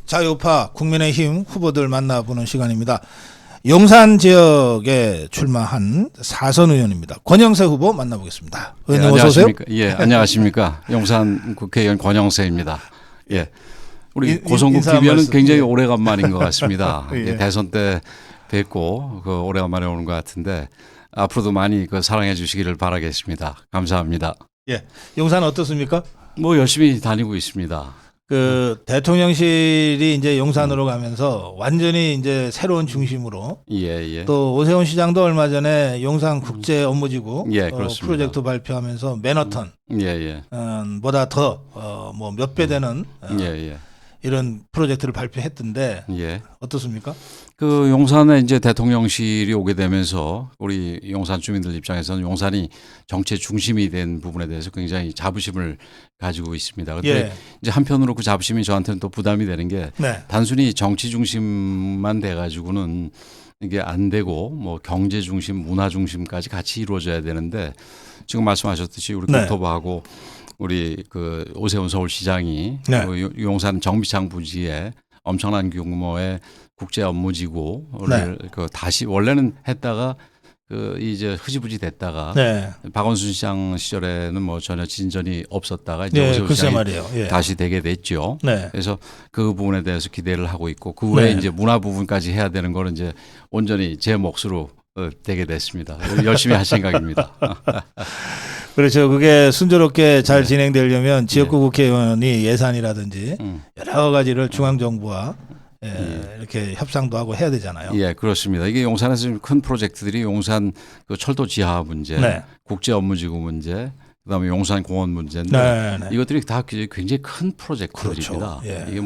자유파 국민의힘 후보들 만나보는 시간입니다. 용산 지역에 출마한 4선 의원입니다. 권영세 후보 만나보겠습니다. 의원님 어서 오세요. 예, 안녕하십니까. 용산 국회의원 권영세입니다. 예, 우리 고성국 TV는 굉장히 오래간만인 것 같습니다. 예. 대선 때 뵙고 오래간만에 오는 것 같은데 앞으로도 많이 사랑해 주시기를 바라겠습니다. 감사합니다. 예, 용산 어떻습니까? 뭐 열심히 다니고 있습니다. 대통령실이 이제 용산으로 가면서 완전히 이제 새로운 중심으로 예. 또 오세훈 시장도 얼마 전에 용산 국제 업무지구 프로젝트 발표하면서 맨하탄 보다 더 뭐 몇 배 되는 이런 프로젝트를 발표했던데 어떻습니까? 용산에 이제 대통령실이 오게 되면서 우리 용산 주민들 입장에서는 용산이 정치의 중심이 된 부분에 대해서 굉장히 자부심을 가지고 있습니다. 그런데 이제 한편으로 그 자부심이 저한테는 또 부담이 되는 게 단순히 정치 중심만 돼 가지고는 이게 안 되고 뭐 경제 중심, 문화 중심까지 같이 이루어져야 되는데 지금 말씀하셨듯이 우리 국토부하고 우리 오세훈 서울시장이 용산 정비창 부지에 엄청난 규모의 국제 업무지구를 다시 원래는 했다가 이제 흐지부지 됐다가 박원순 시장 시절에는 뭐 전혀 진전이 없었다가 이제 오세훈 시장이 다시 되게 됐죠. 그래서 그 부분에 대해서 기대를 하고 있고 그 외에 이제 문화 부분까지 해야 되는 거는 이제 온전히 제 몫으로 되게 됐습니다. 열심히 할 생각입니다. 그렇죠. 그게 순조롭게 잘 진행되려면 지역구 국회의원이 예산이라든지 여러 가지를 중앙정부와 이렇게 협상도 하고 해야 되잖아요. 예, 그렇습니다. 이게 용산에서 큰 프로젝트들이 용산 철도 지하 문제, 국제 업무지구 문제, 그다음에 용산 공원 문제인데 이것들이 다 굉장히 큰 프로젝트들입니다. 이게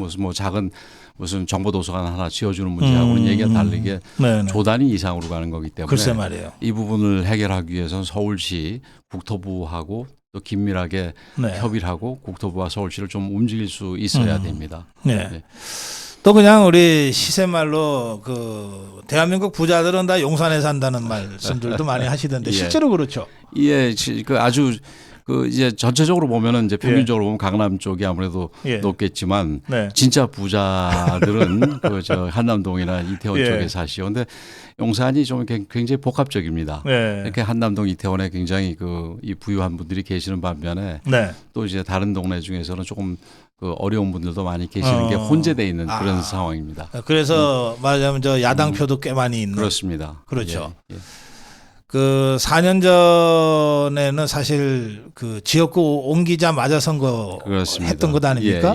무슨 정보도서관 하나 지어주는 문제하고는 얘기가 다르게 조 단위 이상으로 가는 거기 때문에 글쎄 말이에요. 이 부분을 해결하기 위해서는 서울시 국토부하고 또 긴밀하게 협의를 하고 국토부와 서울시를 좀 움직일 수 있어야 됩니다. 또 그냥 우리 시세말로 대한민국 부자들은 다 용산에 산다는 말씀들도 많이 하시던데 실제로 그렇죠? 예, 아주 이제 전체적으로 보면은 이제 평균적으로 보면 강남 쪽이 아무래도 높겠지만 진짜 부자들은 저 한남동이나 이태원 쪽에 사시요. 근데 용산이 좀 굉장히 복합적입니다. 이렇게 한남동, 이태원에 굉장히 이 부유한 분들이 계시는 반면에 또 이제 다른 동네 중에서는 조금 어려운 분들도 많이 계시는 게 혼재되어 있는 그런 상황입니다. 그래서 말하자면 저 야당표도 꽤 많이 있는. 그렇습니다. 그렇죠. 4년 전에는 사실 지역구 옮기자마자 선거 했던 것 아닙니까?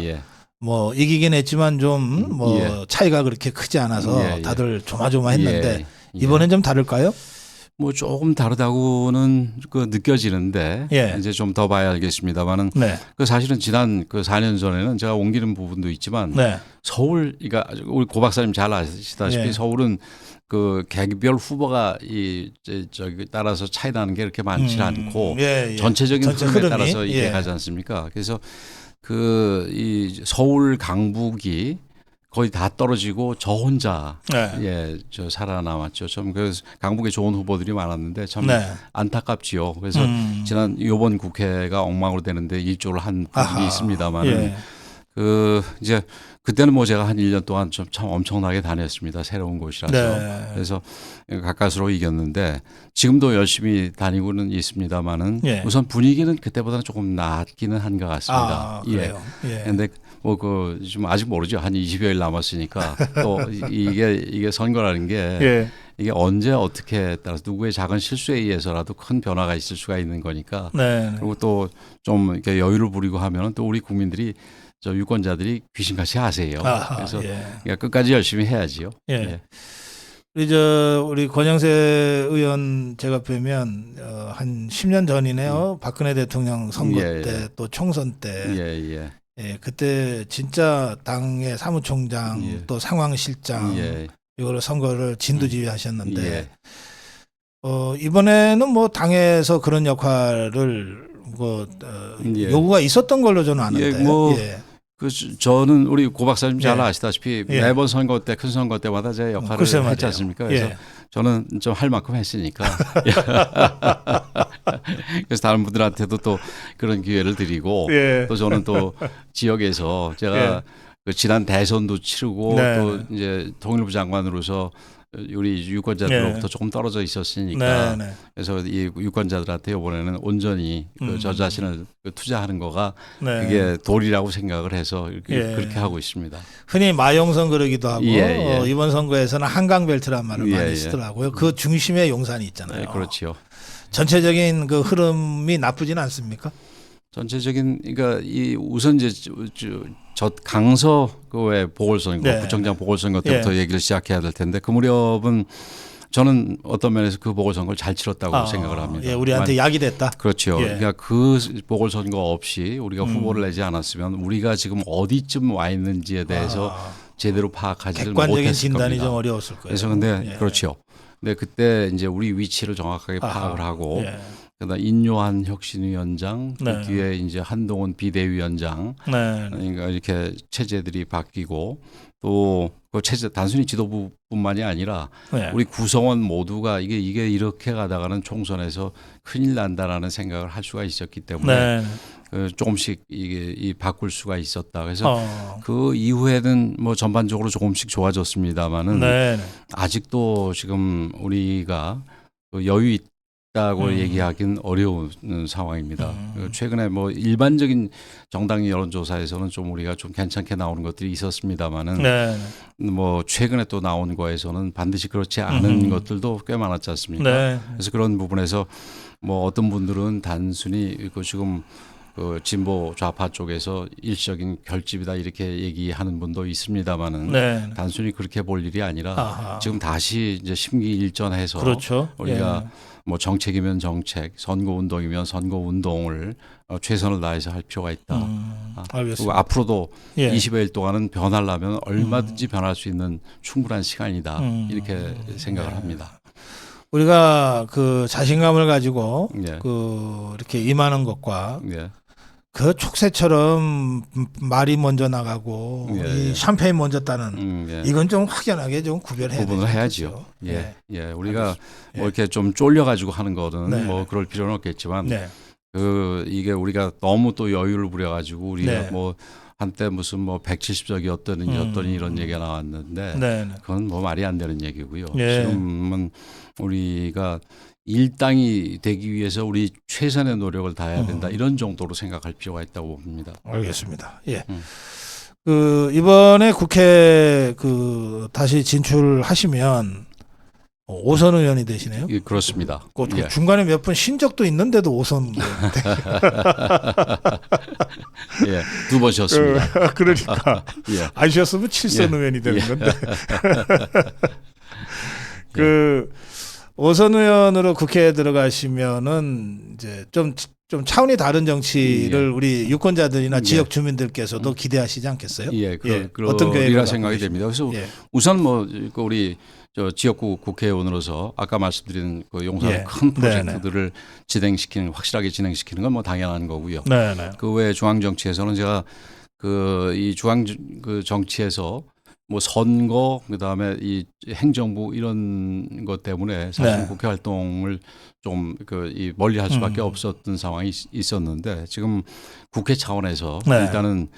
뭐 이기긴 했지만 좀 차이가 그렇게 크지 않아서 다들 조마조마했는데 이번엔 좀 다를까요? 뭐 조금 다르다고는 느껴지는데 이제 좀 더 봐야 알겠습니다만은 사실은 지난 4년 전에는 제가 옮기는 부분도 있지만 서울 우리 고 박사님 잘 아시다시피 서울은 계기별 후보가 따라서 차이 나는 게 그렇게 많지 않고 전체적인 흐름에 따라서 이게 가지 않습니까? 그래서 이 서울 강북이 거의 다 떨어지고 저 혼자 저 살아남았죠. 좀 그래서 강북에 좋은 후보들이 많았는데 참 안타깝지요. 그래서 이번 국회가 엉망으로 되는데 일조를 한 분이 있습니다만 이제 그때는 뭐 제가 한 1년 동안 참 엄청나게 다녔습니다. 새로운 곳이라서. 그래서 가까스로 이겼는데 지금도 열심히 다니고는 있습니다만은 우선 분위기는 그때보다는 조금 낫기는 한 것 같습니다. 그래요. 근데 좀 아직 모르죠. 한 20여일 남았으니까 또 이게 선거라는 게 이게 언제 어떻게 따라서 누구의 작은 실수에 의해서라도 큰 변화가 있을 수가 있는 거니까. 그리고 또 좀 이렇게 여유를 부리고 하면은 또 우리 국민들이 저 유권자들이 귀신같이 하세요. 그래서 끝까지 열심히 해야지요. 우리 권영세 의원 제가 뵈면 한 10년 전이네요. 박근혜 대통령 선거 때 또 총선 때 그때 진짜 당의 사무총장 또 상황실장 이거를 선거를 진두지휘하셨는데 이번에는 뭐 당에서 그런 역할을 요구가 있었던 걸로 저는 아는데 저는 우리 고 박사님 잘 아시다시피 매번 선거 때 큰 선거 때마다 제 역할을 했지 않습니까? 그래서 저는 좀 할 만큼 했으니까 그래서 다른 분들한테도 또 그런 기회를 드리고 또 저는 또 지역에서 제가 그 지난 대선도 치르고 네. 또 이제 통일부 장관으로서 우리 유권자들로부터 네. 조금 떨어져 있었으니까 네. 그래서 이 유권자들한테 이번에는 온전히 저 자신을 투자하는 거가 네. 그게 도리라고 생각을 해서 이렇게 그렇게 하고 있습니다. 흔히 마용선 그러기도 하고 예. 이번 선거에서는 한강벨트란 말을 많이 쓰더라고요. 그 중심에 용산이 있잖아요. 그렇죠. 전체적인 그 흐름이 나쁘진 않습니까? 전체적인 그러니까 이 우선 이제 저 강서 그왜 보궐선거 구청장 보궐선거 때부터 얘기를 시작해야 될 텐데 그 무렵은 저는 어떤 면에서 그 보궐선거를 잘 치렀다고 생각을 합니다. 우리한테 약이 됐다. 그렇죠. 그러니까 그 보궐선거 없이 우리가 후보를 내지 않았으면 우리가 지금 어디쯤 와 있는지에 대해서 제대로 파악하지를 못했을 겁니다. 객관적인 진단이 좀 어려웠을 거예요. 그래서 근데 그렇죠. 근데 그때 이제 우리 위치를 정확하게 파악을 하고 그다음 인요한 혁신위원장 그 뒤에 이제 한동훈 비대위원장 그러니까 이렇게 체제들이 바뀌고 또 그 체제 단순히 지도부뿐만이 아니라 우리 구성원 모두가 이게 이렇게 가다가는 총선에서 큰일 난다라는 생각을 할 수가 있었기 때문에 조금씩 이게 바꿀 수가 있었다. 그래서 그 이후에는 뭐 전반적으로 조금씩 좋아졌습니다만은 아직도 지금 우리가 여유 있다고 얘기하기는 어려운 상황입니다. 최근에 뭐 일반적인 정당 여론조사에서는 좀 우리가 좀 괜찮게 나오는 것들이 있었습니다만은 뭐 최근에 또 나온 거에서는 반드시 그렇지 않은 것들도 꽤 많았지 않습니까? 그래서 그런 부분에서 뭐 어떤 분들은 단순히 그 지금 그 진보 좌파 쪽에서 일시적인 결집이다 이렇게 얘기하는 분도 있습니다만은 단순히 그렇게 볼 일이 아니라 지금 다시 이제 심기일전해서 우리가 뭐 정책이면 정책, 선거 운동이면 선거 운동을 최선을 다해서 할 필요가 있다. 그리고 앞으로도 20여일 동안은 변하려면 얼마든지 변할 수 있는 충분한 시간이다. 이렇게 생각을 합니다. 우리가 그 자신감을 가지고 그 이렇게 임하는 것과 그 촉새처럼 말이 먼저 나가고 이 샴페인 먼저 따는 이건 좀 확연하게 좀 구별해야 구분을 해야죠. 우리가 뭐 이렇게 좀 쫄려가지고 하는 거는 뭐 그럴 필요는 없겠지만 그 이게 우리가 너무 또 여유를 부려가지고 우리가 뭐 한때 무슨 뭐 170석이었더니 이런 얘기가 나왔는데 그건 뭐 말이 안 되는 얘기고요. 지금은 우리가 일당이 되기 위해서 우리 최선의 노력을 다해야 된다. 이런 정도로 생각할 필요가 있다고 봅니다. 알겠습니다. 그 이번에 국회 그 다시 진출하시면 5선 의원이 되시네요. 그렇습니다. 중간에 몇 번 쉰 적도 있는데도 5선 의원. 2번 쉬었습니다. 그러니까 안 쉬었으면 7선 의원이 되는 건데. 그 5선 의원으로 국회에 들어가시면은 이제 좀 차원이 다른 정치를 우리 유권자들이나 지역 주민들께서도 기대하시지 않겠어요? 어떤 계획이라 생각이 됩니다. 그래서 우선 뭐 우리 저 지역구 국회의원으로서 아까 말씀드린 그 용산의 큰 프로젝트들을 확실하게 진행시키는 건 뭐 당연한 거고요. 그 외에 중앙 정치에서는 제가 그 이 중앙 그 정치에서 뭐 선거 그다음에 이 행정부 이런 것 때문에 사실 국회 활동을 좀 이 멀리 할 수밖에 없었던 상황이 있었는데 지금 국회 차원에서 일단은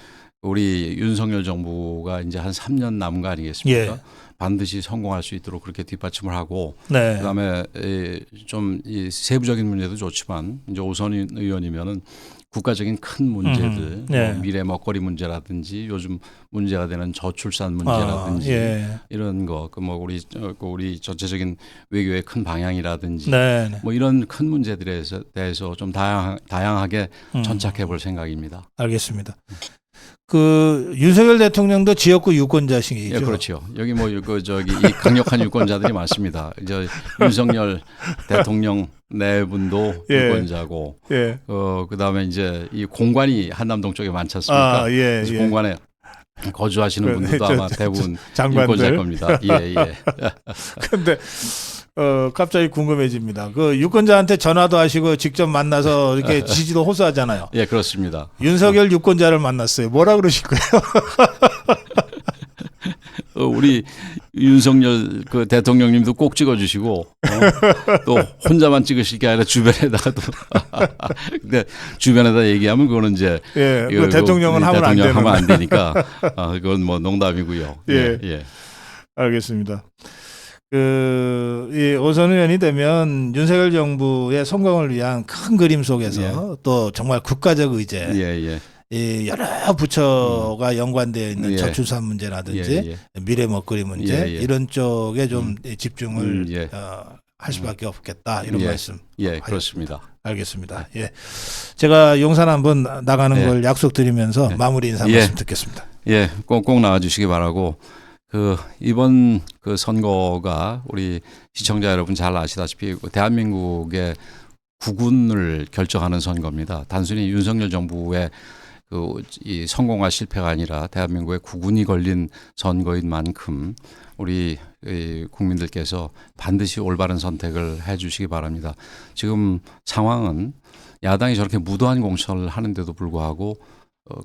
우리 윤석열 정부가 이제 한 3년 남은 거 아니겠습니까? 반드시 성공할 수 있도록 그렇게 뒷받침을 하고 그다음에 좀 이 세부적인 문제도 좋지만 이제 5선 의원이면은 국가적인 큰 문제들 뭐 미래 먹거리 문제라든지 요즘 문제가 되는 저출산 문제라든지 이런 거 그 뭐 우리 전체적인 외교의 큰 방향이라든지 뭐 이런 큰 문제들에 대해서 좀 다양하게 전착해 볼 생각입니다. 알겠습니다. 그 윤석열 대통령도 지역구 유권자시죠? 그렇죠. 여기 뭐 이 강력한 유권자들이 많습니다. 이제 윤석열 대통령 네 분도 유권자고, 그다음에 이제 이 공관이 한남동 쪽에 많지 않습니까? 그래서 공관에 거주하시는 분들도 아마 대부분 유권자일 겁니다. 그런데 갑자기 궁금해집니다. 그 유권자한테 전화도 하시고 직접 만나서 이렇게 지지도 호소하잖아요. 그렇습니다. 윤석열 유권자를 만났어요. 뭐라 그러실 거예요? 우리 윤석열 그 대통령님도 꼭 찍어주시고 또 혼자만 찍으실 게 아니라 주변에다가도 근데 주변에다 얘기하면 그거는 이제 예, 그 대통령은 하면 안 되는 하면 안 되니까 그건 뭐 농담이고요. 예, 예. 알겠습니다. 이 오선 의원이 되면 윤석열 정부의 성공을 위한 큰 그림 속에서 예. 또 정말 국가적 의제, 예. 이 여러 부처가 연관되어 있는 저출산 문제라든지 미래 먹거리 문제 이런 쪽에 좀 집중을 할 수밖에 없겠다 이런 말씀. 예, 그렇습니다. 알겠습니다. 예, 제가 용산 한번 나가는 걸 약속드리면서 마무리 인사 말씀 듣겠습니다. 예, 꼭 나와주시기 바라고. 이번 선거가 우리 시청자 여러분 잘 아시다시피 대한민국의 국운을 결정하는 선거입니다. 단순히 윤석열 정부의 이 성공과 실패가 아니라 대한민국의 국운이 걸린 선거인 만큼 우리 국민들께서 반드시 올바른 선택을 해 주시기 바랍니다. 지금 상황은 야당이 저렇게 무도한 공천을 하는데도 불구하고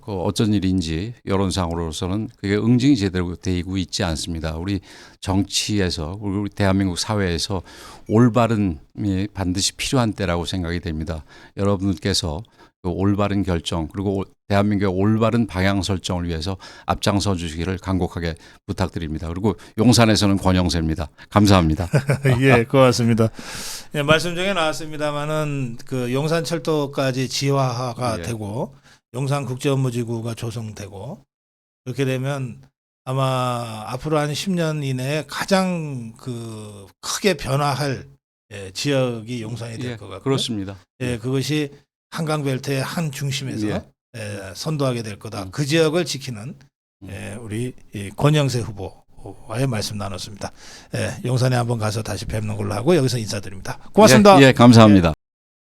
어쩐 일인지 여론상으로서는 그게 응징이 제대로 되고 있지 않습니다. 우리 정치에서 우리 대한민국 사회에서 올바름이 반드시 필요한 때라고 생각이 됩니다. 여러분께서 올바른 결정 그리고 대한민국의 올바른 방향 설정을 위해서 앞장서 주시기를 간곡하게 부탁드립니다. 그리고 용산에서는 권영세입니다. 감사합니다. 예, 고맙습니다. 예, 말씀 중에 나왔습니다만은 용산철도까지 지화가 되고 용산국제업무지구가 조성되고 그렇게 되면 아마 앞으로 한 10년 이내에 가장 크게 변화할 지역이 용산이 될 것 같고요. 그렇습니다. 예, 그것이 한강벨트의 한 중심에서 선도하게 될 거다. 그 지역을 지키는 우리 권영세 후보와의 말씀 나눴습니다. 용산에 한번 가서 다시 뵙는 걸로 하고 여기서 인사드립니다. 고맙습니다. 예, 감사합니다.